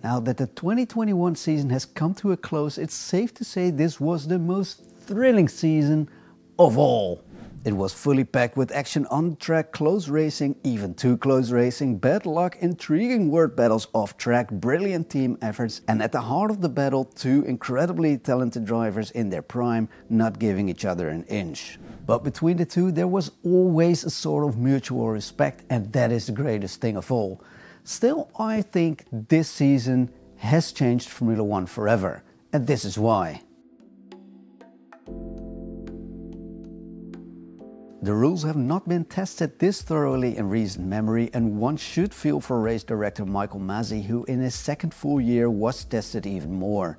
Now that the 2021 season has come to a close, it's safe to say this was the most thrilling season of all. It was fully packed with action on the track, close racing, even too close racing, bad luck, intriguing word battles off track, brilliant team efforts, and at the heart of the battle, two incredibly talented drivers in their prime, not giving each other an inch. But between the two, there was always a sort of mutual respect, and that is the greatest thing of all. Still, I think this season has changed Formula One forever, and this is why. The rules have not been tested this thoroughly in recent memory, and one should feel for race director Michael Masi, who in his second full year was tested even more.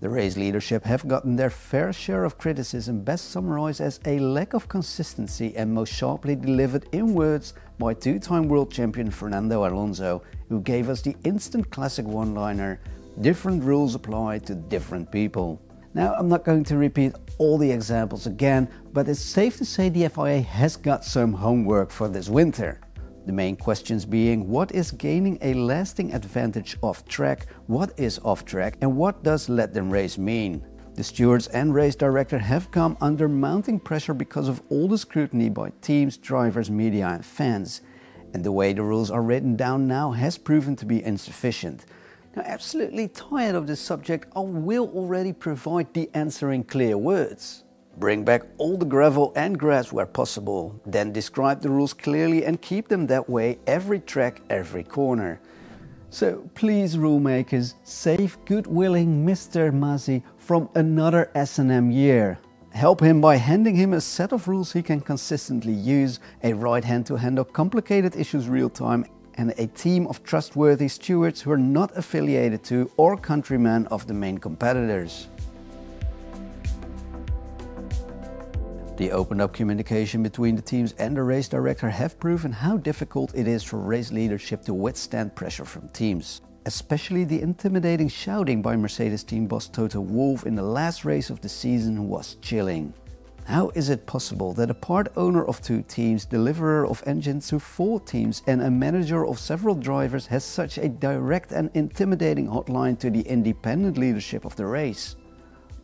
The race leadership have gotten their fair share of criticism, best summarized as a lack of consistency, and most sharply delivered in words by two-time world champion Fernando Alonso, who gave us the instant classic one-liner, "Different rules apply to different people." Now, I'm not going to repeat all the examples again, but it's safe to say the FIA has got some homework for this winter. The main questions being, what is gaining a lasting advantage off track, what is off track, and what does let them race mean? The stewards and race director have come under mounting pressure because of all the scrutiny by teams, drivers, media and fans. And the way the rules are written down now has proven to be insufficient. Now, absolutely tired of this subject, I will already provide the answer in clear words. Bring back all the gravel and grass where possible, then describe the rules clearly and keep them that way every track, every corner. So please, rule makers, save good-willing Mr. Masi from another S&M year. Help him by handing him a set of rules he can consistently use, a right hand to handle complicated issues real-time, and a team of trustworthy stewards who are not affiliated to or countrymen of the main competitors. The opened up communication between the teams and the race director have proven how difficult it is for race leadership to withstand pressure from teams. Especially the intimidating shouting by Mercedes team boss Toto Wolff in the last race of the season was chilling. How is it possible that a part owner of two teams, deliverer of engines to 4 teams and a manager of several drivers has such a direct and intimidating hotline to the independent leadership of the race?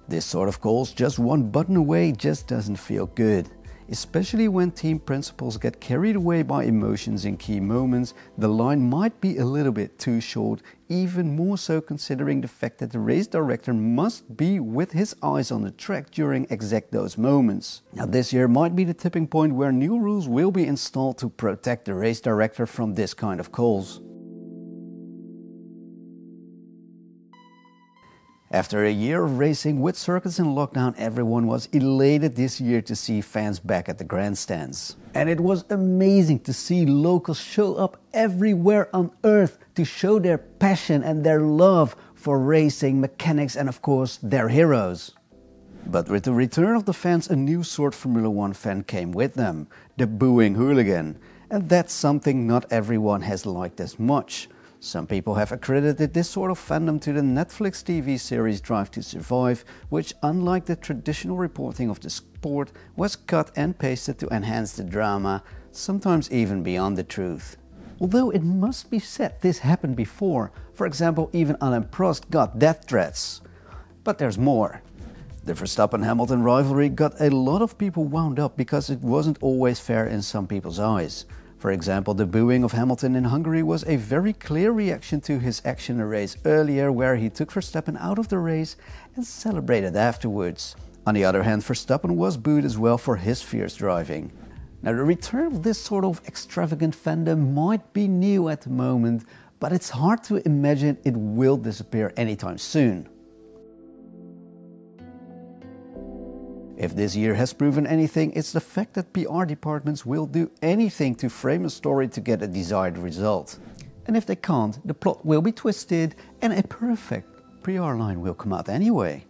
This sort of calls just one button away just doesn't feel good. Especially when team principals get carried away by emotions in key moments, the line might be a little bit too short, even more so considering the fact that the race director must be with his eyes on the track during exact those moments. Now, this year might be the tipping point where new rules will be installed to protect the race director from this kind of calls. After a year of racing with circuits in lockdown, everyone was elated this year to see fans back at the grandstands. And it was amazing to see locals show up everywhere on earth to show their passion and their love for racing, mechanics and of course their heroes. But with the return of the fans, a new sort Formula One fan came with them, the booing hooligan. And that's something not everyone has liked as much. Some people have accredited this sort of fandom to the Netflix TV series Drive to Survive, which, unlike the traditional reporting of the sport, was cut and pasted to enhance the drama, sometimes even beyond the truth. Although it must be said this happened before. For example, even Alain Prost got death threats. But there's more. The Verstappen-Hamilton rivalry got a lot of people wound up because it wasn't always fair in some people's eyes. For example, the booing of Hamilton in Hungary was a very clear reaction to his action a race earlier, where he took Verstappen out of the race and celebrated afterwards. On the other hand, Verstappen was booed as well for his fierce driving. Now, the return of this sort of extravagant fandom might be new at the moment, but it's hard to imagine it will disappear anytime soon. If this year has proven anything, it's the fact that PR departments will do anything to frame a story to get a desired result. And if they can't, the plot will be twisted and a perfect PR line will come out anyway.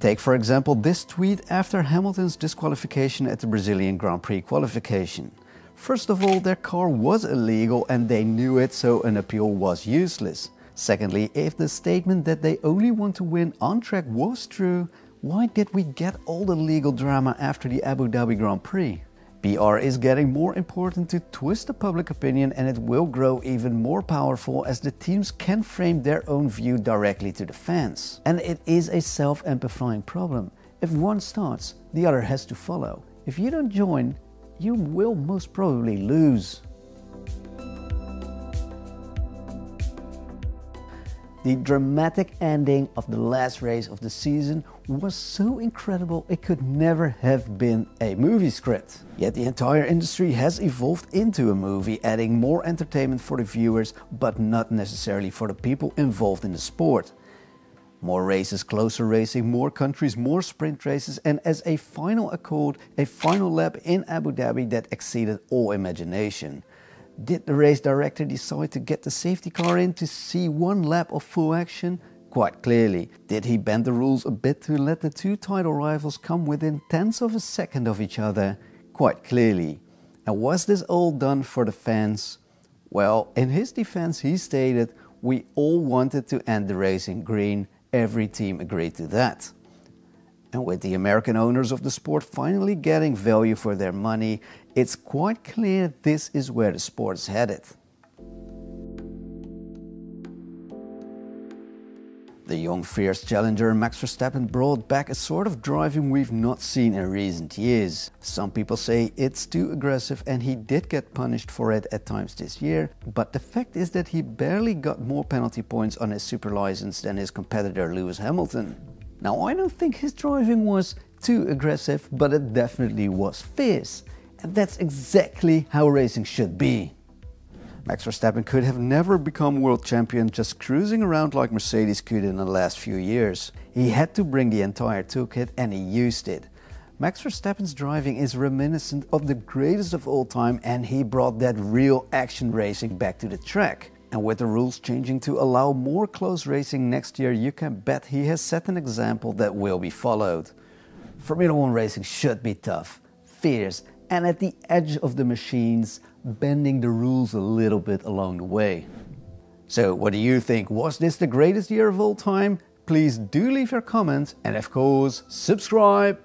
Take for example this tweet after Hamilton's disqualification at the Brazilian Grand Prix qualification. First of all, their car was illegal and they knew it, so an appeal was useless. Secondly, if the statement that they only want to win on track was true, why did we get all the legal drama after the Abu Dhabi Grand Prix? PR is getting more important to twist the public opinion, and it will grow even more powerful as the teams can frame their own view directly to the fans. And it is a self-amplifying problem. If one starts, the other has to follow. If you don't join, you will most probably lose. The dramatic ending of the last race of the season was so incredible it could never have been a movie script. Yet the entire industry has evolved into a movie, adding more entertainment for the viewers, but not necessarily for the people involved in the sport. More races, closer racing, more countries, more sprint races, and as a final accord, a final lap in Abu Dhabi that exceeded all imagination. Did the race director decide to get the safety car in to see one lap of full action? Quite clearly. Did he bend the rules a bit to let the two title rivals come within tenths of a second of each other? Quite clearly. And was this all done for the fans? Well, in his defense he stated, "We all wanted to end the race in green. Every team agreed to that." And with the American owners of the sport finally getting value for their money, it's quite clear this is where the sport is headed. The young fierce challenger Max Verstappen brought back a sort of driving we've not seen in recent years. Some people say it's too aggressive, and he did get punished for it at times this year, but the fact is that he barely got more penalty points on his super license than his competitor Lewis Hamilton. Now, I don't think his driving was too aggressive, but it definitely was fierce. And that's exactly how racing should be. Max Verstappen could have never become world champion just cruising around like Mercedes could in the last few years. He had to bring the entire toolkit, and he used it. Max Verstappen's driving is reminiscent of the greatest of all time, and he brought that real action racing back to the track. And with the rules changing to allow more close racing next year, you can bet he has set an example that will be followed. Formula One racing should be tough, fierce, and at the edge of the machines, bending the rules a little bit along the way. So what do you think? Was this the greatest year of all time? Please do leave your comments, and of course, subscribe!